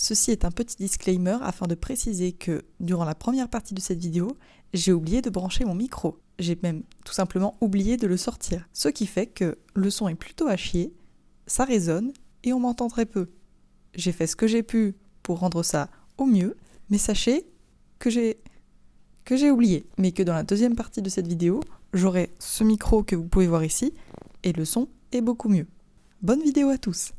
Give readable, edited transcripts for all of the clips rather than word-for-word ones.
Ceci est un petit disclaimer afin de préciser que, durant la première partie de cette vidéo, j'ai oublié de brancher mon micro. J'ai même tout simplement oublié de le sortir. Ce qui fait que le son est plutôt à chier, ça résonne et on m'entend très peu. J'ai fait ce que j'ai pu pour rendre ça au mieux, mais sachez que j'ai oublié. Mais que dans la deuxième partie de cette vidéo, j'aurai ce micro que vous pouvez voir ici et le son est beaucoup mieux. Bonne vidéo à tous!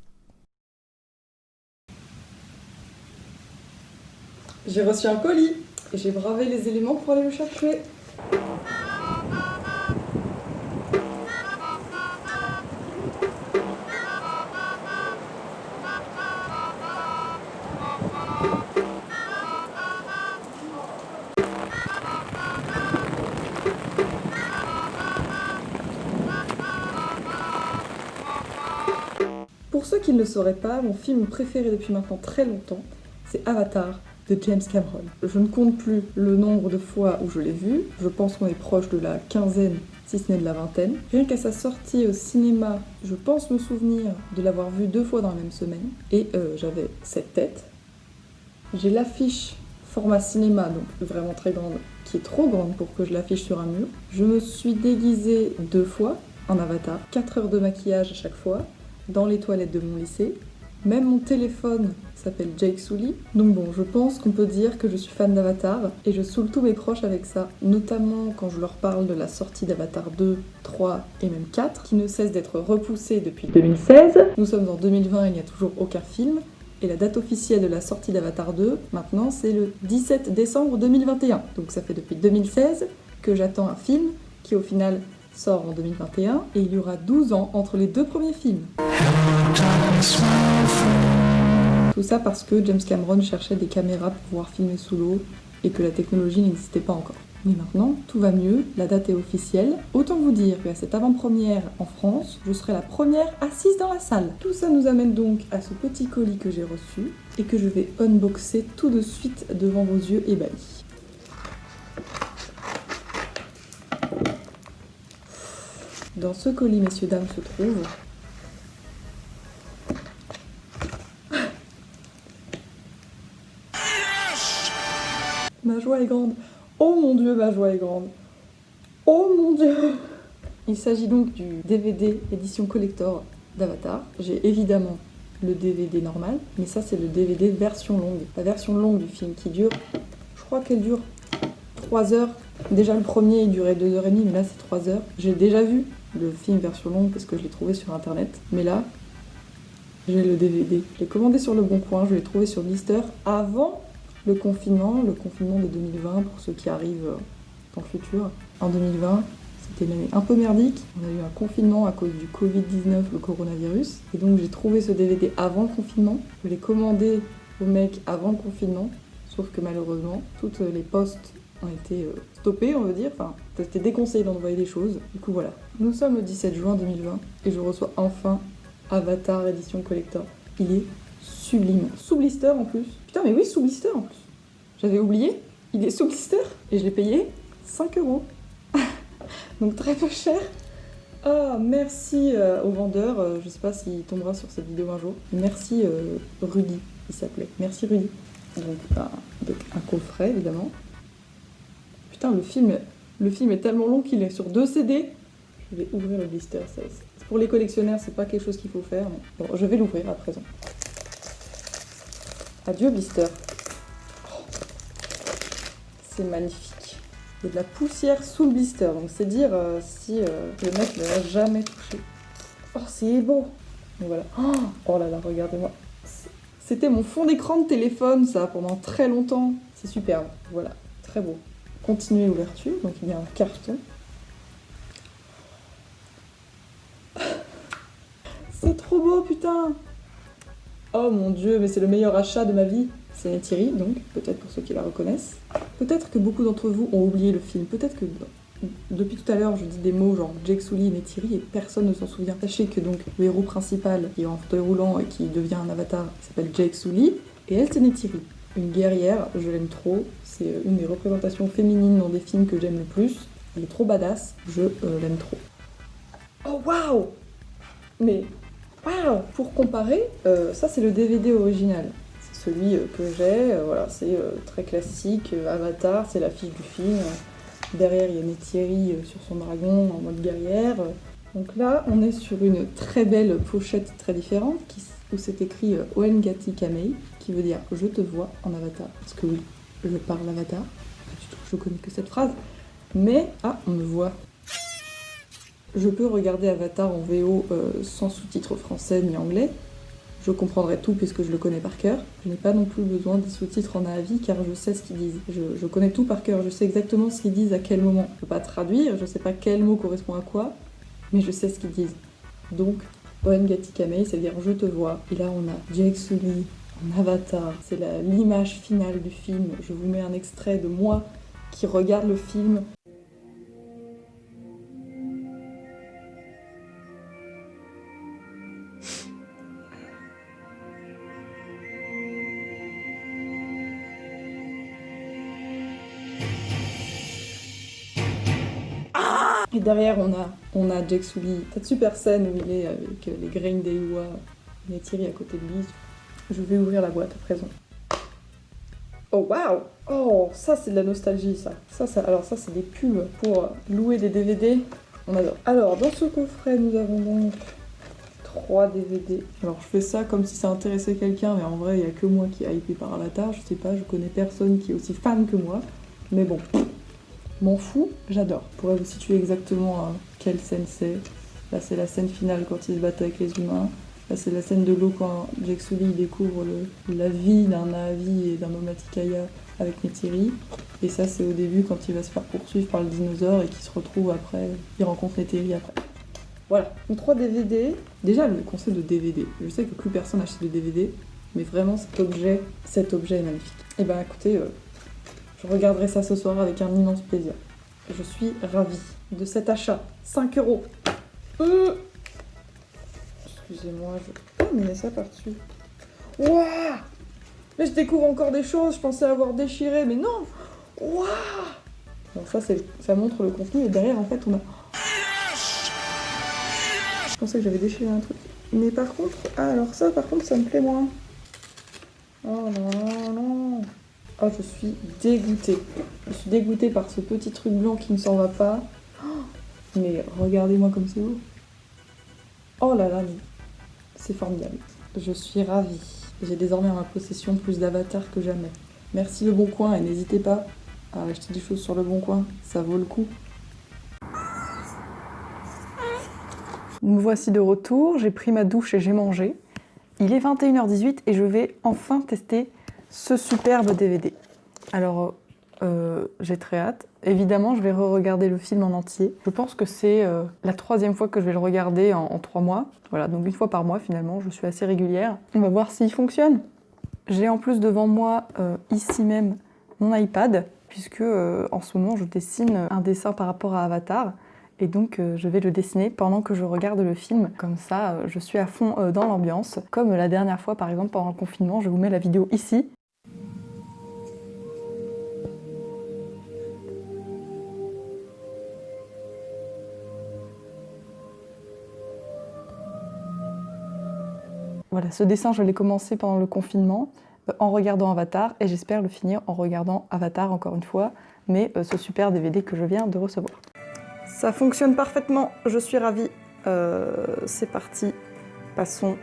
J'ai reçu un colis et j'ai bravé les éléments pour aller le chercher. Pour ceux qui ne le sauraient pas, mon film préféré depuis maintenant très longtemps, c'est Avatar de James Cameron. Je ne compte plus le nombre de fois où je l'ai vu, je pense qu'on est proche de la quinzaine, si ce n'est de la vingtaine. Rien qu'à sa sortie au cinéma, je pense me souvenir de l'avoir vu 2 fois dans la même semaine, et j'avais cette tête. J'ai l'affiche format cinéma, donc vraiment très grande, qui est trop grande pour que je l'affiche sur un mur. Je me suis déguisée 2 fois en Avatar, 4 heures de maquillage à chaque fois, dans les toilettes de mon lycée. Même mon téléphone s'appelle Jake Sully. Donc bon, je pense qu'on peut dire que je suis fan d'Avatar et je saoule tous mes proches avec ça, notamment quand je leur parle de la sortie d'Avatar 2, 3 et même 4, qui ne cesse d'être repoussée depuis 2016. Nous sommes en 2020 et il n'y a toujours aucun film. Et la date officielle de la sortie d'Avatar 2, maintenant, c'est le 17 décembre 2021. Donc ça fait depuis 2016 que j'attends un film qui au final sort en 2021 et il y aura 12 ans entre les 2 premiers films. Tout ça parce que James Cameron cherchait des caméras pour pouvoir filmer sous l'eau et que la technologie n'existait pas encore. Mais maintenant, tout va mieux, la date est officielle. Autant vous dire qu'à cette avant-première en France, je serai la première assise dans la salle. Tout ça nous amène donc à ce petit colis que j'ai reçu et que je vais unboxer tout de suite devant vos yeux ébahis. Dans ce colis, messieurs, dames, se trouve ma joie est grande. Oh mon Dieu, ma joie est grande. Oh mon Dieu. Il s'agit donc du DVD édition collector d'Avatar. J'ai évidemment le DVD normal, mais ça c'est le DVD version longue. La version longue du film qui dure, je crois qu'elle dure 3 heures. Déjà le premier il durait 2h30, mais là c'est 3 heures. J'ai déjà vu le film version longue parce que je l'ai trouvé sur internet, mais là j'ai le DVD. Je l'ai commandé sur Le Bon Coin, je l'ai trouvé sur Blister avant le confinement de 2020 pour ceux qui arrivent dans le futur. En 2020, c'était une année un peu merdique. On a eu un confinement à cause du Covid-19, le coronavirus. Et donc j'ai trouvé ce DVD avant le confinement. Je l'ai commandé au mec avant le confinement. Sauf que malheureusement, toutes les postes ont été stoppées, on veut dire. Enfin, c'était déconseillé d'envoyer des choses. Du coup voilà. Nous sommes le 17 juin 2020 et je reçois enfin Avatar édition collector. Il est sublime. Sous blister en plus. Putain mais oui, sous blister en plus. J'avais oublié, il est sous blister et je l'ai payé 5 €. Donc très peu cher. Ah, merci au vendeur. Je sais pas s'il tombera sur cette vidéo un jour. Merci Rudy, il s'appelait. Merci Rudy. Donc avec un coffret évidemment. Putain, le film est tellement long qu'il est sur 2 CD. Je vais ouvrir le blister. Pour les collectionneurs, c'est pas quelque chose qu'il faut faire. Mais... Bon, je vais l'ouvrir à présent. Adieu blister. Oh. C'est magnifique. Il y a de la poussière sous le blister, donc c'est dire si le mec ne l'a jamais touché. Oh, c'est beau. Donc voilà. Oh là là, regardez-moi. C'était mon fond d'écran de téléphone, ça, pendant très longtemps. C'est superbe. Voilà, très beau. Continuez l'ouverture, donc il y a un carton. C'est trop beau, putain. Oh mon Dieu, mais c'est le meilleur achat de ma vie. C'est Neytiri, donc, peut-être pour ceux qui la reconnaissent. Peut-être que beaucoup d'entre vous ont oublié le film. Peut-être que depuis tout à l'heure, je dis des mots genre Jake Sully et Neytiri et personne ne s'en souvient. Sachez que donc le héros principal qui est en fauteuil roulant et qui devient un avatar s'appelle Jake Sully et elle c'est Neytiri. Une guerrière, je l'aime trop. C'est une des représentations féminines dans des films que j'aime le plus. Elle est trop badass, je l'aime trop. Oh waouh! Mais waouh! Pour comparer, ça c'est le DVD original. C'est celui que j'ai. Voilà, c'est très classique. Avatar, c'est l'affiche du film. Derrière, il y a Neytiri sur son dragon en mode guerrière. Donc là, on est sur une très belle pochette très différente où c'est écrit Oengati Kamei, qui veut dire je te vois en avatar. Parce que oui, je parle avatar. Pas du tout, je connais que cette phrase. Mais, ah, on me voit. Je peux regarder Avatar en VO sans sous-titres français ni anglais. Je comprendrai tout puisque je le connais par cœur. Je n'ai pas non plus besoin des sous-titres en avis car je sais ce qu'ils disent. Je connais tout par cœur, je sais exactement ce qu'ils disent à quel moment. Je ne peux pas traduire, je ne sais pas quel mot correspond à quoi, mais je sais ce qu'ils disent. Donc, Oengati Kamei, c'est-à-dire je te vois. Et là, on a Jake Sully en Avatar. C'est l'image finale du film. Je vous mets un extrait de moi qui regarde le film. Et derrière, on a Jake Sully. Cette super scène où il est avec les graines d'Eiwa, Neytiri à côté de lui. Je vais ouvrir la boîte à présent. Oh waouh! Oh, ça c'est de la nostalgie, ça. Alors ça c'est des pubs pour louer des DVD. On adore. Alors, dans ce coffret, nous avons donc 3 DVD. Alors je fais ça comme si ça intéressait quelqu'un, mais en vrai, il n'y a que moi qui est hypé par Avatar. Je sais pas, je connais personne qui est aussi fan que moi. Mais bon, m'en fous, j'adore. Je pourrais vous situer exactement quelle scène c'est. Là, c'est la scène finale quand ils se battent avec les humains. Là, c'est la scène de l'eau quand Jake Sully découvre la vie d'un Na'vi et d'un Omaticaya avec Neytiri. Et ça, c'est au début quand il va se faire poursuivre par le dinosaure et qu'il se retrouve après. Il rencontre Neytiri après. Voilà, donc 3 DVD. Déjà, le concept de DVD. Je sais que plus personne achète de DVD, mais vraiment, cet objet est magnifique. Et ben écoutez, je regarderai ça ce soir avec un immense plaisir. Je suis ravie de cet achat. 5 €. Excusez-moi, Oh, mais ça par-dessus. Waouh! Mais je découvre encore des choses, je pensais avoir déchiré, mais non! Waouh! Donc ça montre le contenu, et derrière, en fait, on a... Je pensais que j'avais déchiré un truc. Mais par contre... Ah, alors ça, par contre, ça me plaît moins. Oh non, non. Oh, je suis dégoûtée. Je suis dégoûtée par ce petit truc blanc qui ne s'en va pas. Oh, mais regardez-moi comme c'est beau. Oh là là, mais c'est formidable. Je suis ravie. J'ai désormais en ma possession plus d'avatars que jamais. Merci Le Bon Coin et n'hésitez pas à acheter des choses sur Le Bon Coin, ça vaut le coup. Me voici de retour, j'ai pris ma douche et j'ai mangé. Il est 21h18 et je vais enfin tester ce superbe DVD. Alors, j'ai très hâte. Évidemment, je vais re-regarder le film en entier. Je pense que c'est la 3e fois que je vais le regarder en 3 mois. Voilà, donc 1 fois par mois finalement, je suis assez régulière. On va voir s'il fonctionne. J'ai en plus devant moi, ici même, mon iPad, puisque en ce moment, je dessine un dessin par rapport à Avatar. Et donc, je vais le dessiner pendant que je regarde le film. Comme ça, je suis à fond dans l'ambiance. Comme la dernière fois, par exemple, pendant le confinement, je vous mets la vidéo ici. Voilà, ce dessin, je l'ai commencé pendant le confinement, en regardant Avatar, et j'espère le finir en regardant Avatar encore une fois, mais ce super DVD que je viens de recevoir. Ça fonctionne parfaitement, je suis ravie. C'est parti, passons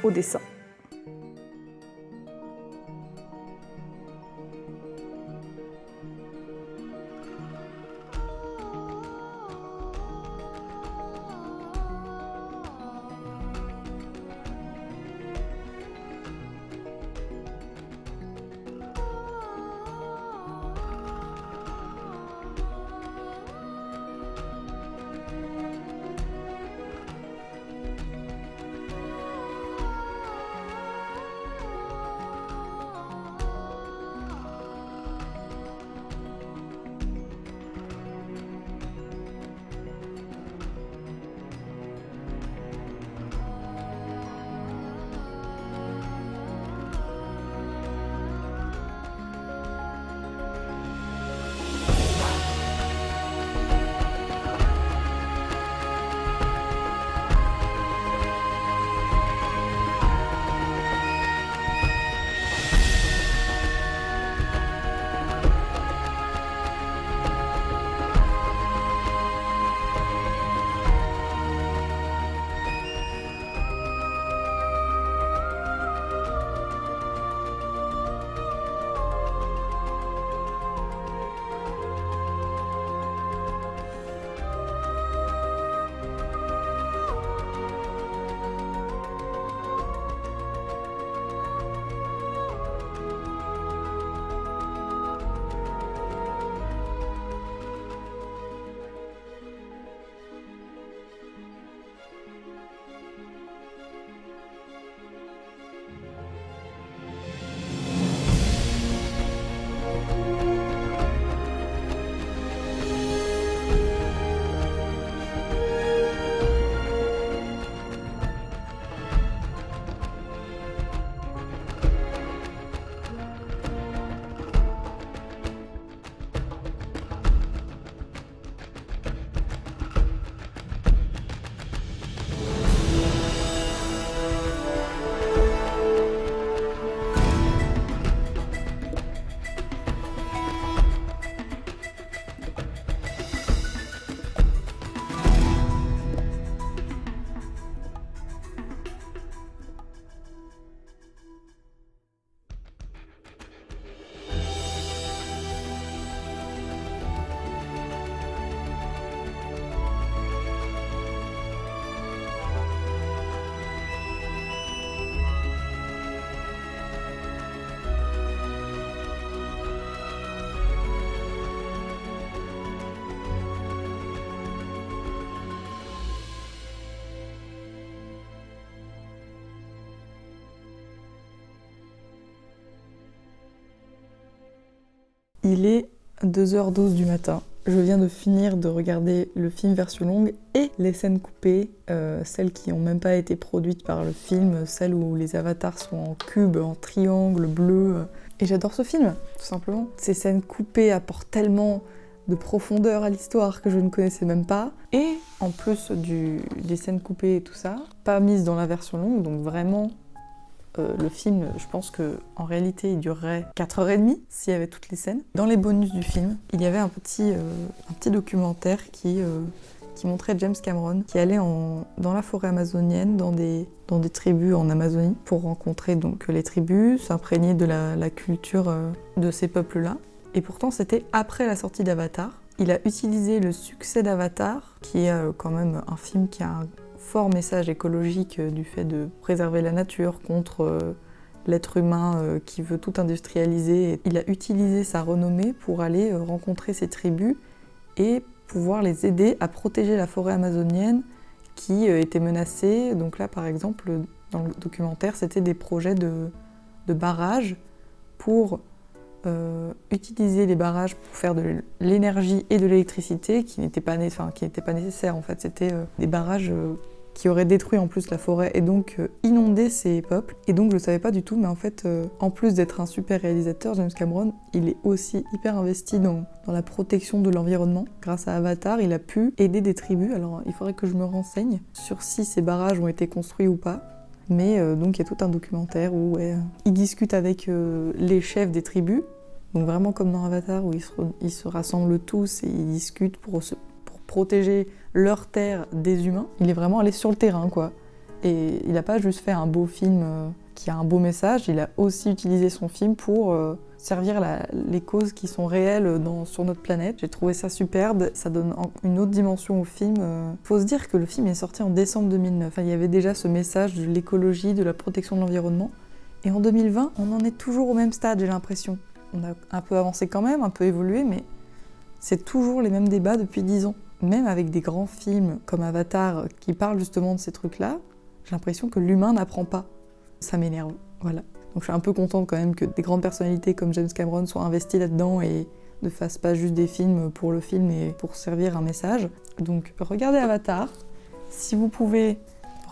au dessin. Il est 2h12 du matin. Je viens de finir de regarder le film version longue et les scènes coupées, celles qui n'ont même pas été produites par le film, celles où les avatars sont en cube, en triangle, bleu. Et j'adore ce film, tout simplement. Ces scènes coupées apportent tellement de profondeur à l'histoire que je ne connaissais même pas. Et en plus des scènes coupées et tout ça, pas mises dans la version longue, donc vraiment... le film, je pense qu'en réalité, il durerait 4h30 s'il y avait toutes les scènes. Dans les bonus du film, il y avait un petit documentaire qui montrait James Cameron qui allait dans la forêt amazonienne, dans des tribus en Amazonie, pour rencontrer donc les tribus, s'imprégner de la culture de ces peuples-là. Et pourtant, c'était après la sortie d'Avatar. Il a utilisé le succès d'Avatar, qui est quand même un film qui a un fort message écologique du fait de préserver la nature contre l'être humain qui veut tout industrialiser. Il a utilisé sa renommée pour aller rencontrer ces tribus et pouvoir les aider à protéger la forêt amazonienne qui était menacée. Donc là, par exemple, dans le documentaire, c'était des projets de barrages pour utiliser les barrages pour faire de l'énergie et de l'électricité qui n'étaient pas nécessaires en fait. C'était des barrages qui auraient détruit en plus la forêt et donc inondé ces peuples. Et donc je ne savais pas du tout, mais en fait, en plus d'être un super réalisateur, James Cameron, il est aussi hyper investi dans la protection de l'environnement. Grâce à Avatar, il a pu aider des tribus. Alors il faudrait que je me renseigne sur si ces barrages ont été construits ou pas. Mais donc il y a tout un documentaire où il discute avec les chefs des tribus. Donc vraiment comme dans Avatar où ils se rassemblent tous et ils discutent pour protéger leur terre des humains. Il est vraiment allé sur le terrain, quoi. Et il n'a pas juste fait un beau film qui a un beau message, il a aussi utilisé son film pour servir les causes qui sont réelles sur notre planète. J'ai trouvé ça superbe, ça donne une autre dimension au film. Faut se dire que le film est sorti en décembre 2009. Il y avait déjà ce message de l'écologie, de la protection de l'environnement. Et en 2020, on en est toujours au même stade, j'ai l'impression. On a un peu avancé quand même, un peu évolué, mais c'est toujours les mêmes débats depuis 10 ans. Même avec des grands films comme Avatar qui parlent justement de ces trucs-là, j'ai l'impression que l'humain n'apprend pas. Ça m'énerve, voilà. Donc je suis un peu contente quand même que des grandes personnalités comme James Cameron soient investies là-dedans et ne fassent pas juste des films pour le film et pour servir un message. Donc regardez Avatar. Si vous pouvez,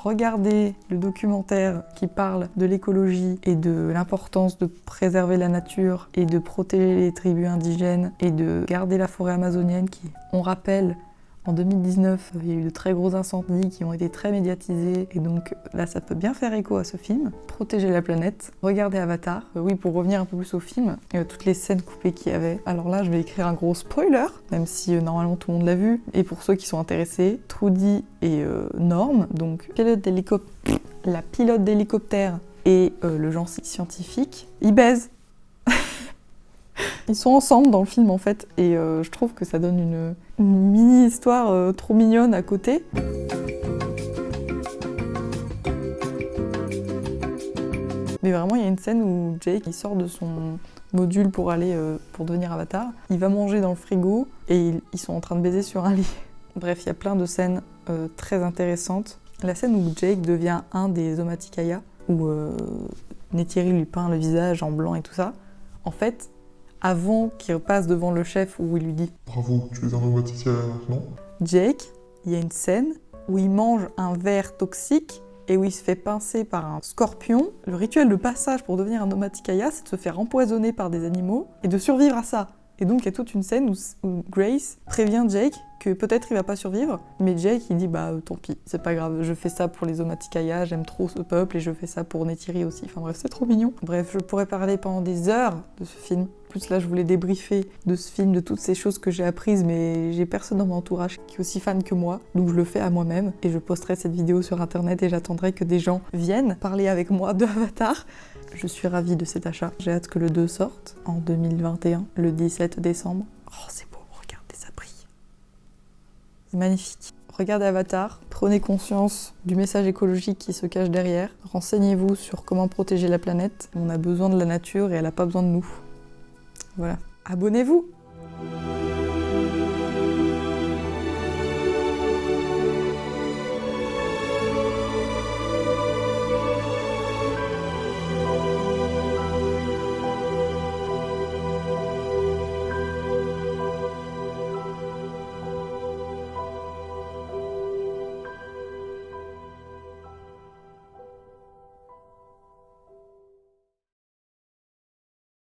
regardez le documentaire qui parle de l'écologie et de l'importance de préserver la nature et de protéger les tribus indigènes et de garder la forêt amazonienne qui, on rappelle, en 2019, il y a eu de très gros incendies qui ont été très médiatisés et donc là ça peut bien faire écho à ce film. Protéger la planète, regardez Avatar. Oui, pour revenir un peu plus au film, toutes les scènes coupées qu'il y avait. Alors là je vais écrire un gros spoiler, même si normalement tout le monde l'a vu. Et pour ceux qui sont intéressés, Trudy et Norm, donc la pilote d'hélicoptère et le genre scientifique, ils baisent. Ils sont ensemble dans le film en fait et je trouve que ça donne une mini-histoire trop mignonne à côté. Mais vraiment il y a une scène où Jake il sort de son module pour devenir Avatar. Il va manger dans le frigo et ils sont en train de baiser sur un lit. Bref, il y a plein de scènes très intéressantes. La scène où Jake devient un des Omaticaya, où Neytiri lui peint le visage en blanc et tout ça. En fait, avant qu'il passe devant le chef où il lui dit « Bravo, tu es un Omaticaya, non ?» Jake, il y a une scène où il mange un ver toxique et où il se fait pincer par un scorpion. Le rituel de passage pour devenir un Omaticaya, c'est de se faire empoisonner par des animaux et de survivre à ça. Et donc il y a toute une scène où Grace prévient Jake que peut-être il va pas survivre, mais Jake il dit bah tant pis, c'est pas grave, je fais ça pour les Omaticaya, j'aime trop ce peuple et je fais ça pour Neytiri aussi. Enfin bref, c'est trop mignon. Bref, je pourrais parler pendant des heures de ce film. Plus là, je voulais débriefer de ce film, de toutes ces choses que j'ai apprises, mais j'ai personne dans mon entourage qui est aussi fan que moi, donc je le fais à moi-même et je posterai cette vidéo sur internet et j'attendrai que des gens viennent parler avec moi de Avatar. Je suis ravie de cet achat. J'ai hâte que le 2 sorte en 2021, le 17 décembre. Oh, c'est beau, regardez, ça brille. C'est magnifique. Regardez Avatar, prenez conscience du message écologique qui se cache derrière. Renseignez-vous sur comment protéger la planète. On a besoin de la nature et elle n'a pas besoin de nous. Voilà. Abonnez-vous!